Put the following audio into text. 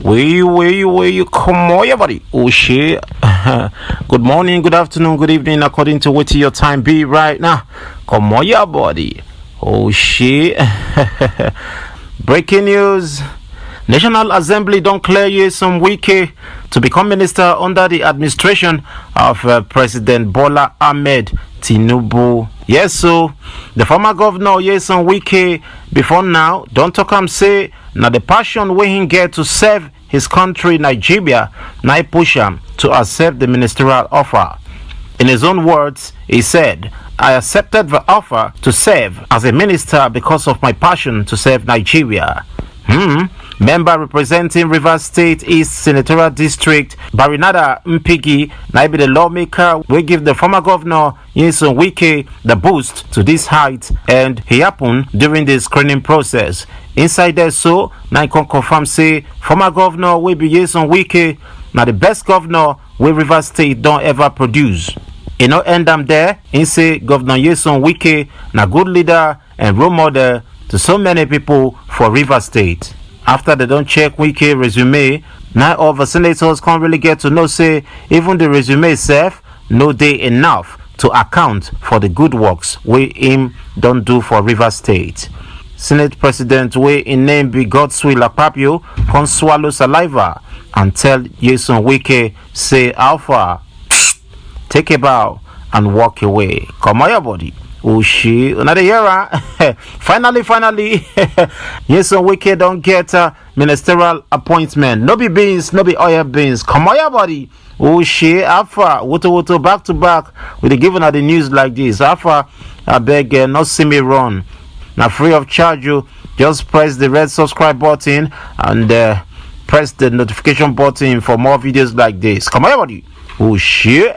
Where you come on, everybody? Oh shit. Good morning, good afternoon, good evening, according to what your time be right now. Come on, your body. Oh shit. Breaking news. National Assembly don't clear Nyesom Wike to become minister under the administration of President Bola Ahmed Tinubu. Yes, so the former governor Nyesom Wike before now don't talk am say now the passion wey he get to serve his country Nigeria now push him to accept the ministerial offer. In his own words, he said, "I accepted the offer to serve as a minister because of my passion to serve Nigeria." Member representing Rivers State East Senatorial District, Barinada Mpigi, now be the lawmaker will give the former governor Nyesom Wike the boost to this height, and he happened during the screening process. Inside there, so now can confirm say former governor will be Nyesom Wike, now the best governor we Rivers State don't ever produce. You know, end them there. In say Governor Nyesom Wike, na good leader and role model to so many people for Rivers State. After they don't check Wike resume, now all the senators can't really get to know say even the resume itself no day enough to account for the good works we him don't do for Rivers State. Senate President we in name be Godswill Akpabio can swallow saliva and tell Nyesom Wike say Alpha, take a bow and walk away. Come on your body. Oh shit, another year. Finally, Nyesom Wike don't get a ministerial appointment. No be beans, no be oil beans. Come on, your body. Oh shit, Alpha, woto, back to back. We dey giving out the news like this. Alpha, I beg, not see me run. Now, free of charge, you just press the red subscribe button and press the notification button for more videos like this. Come on, your body. Oh shit.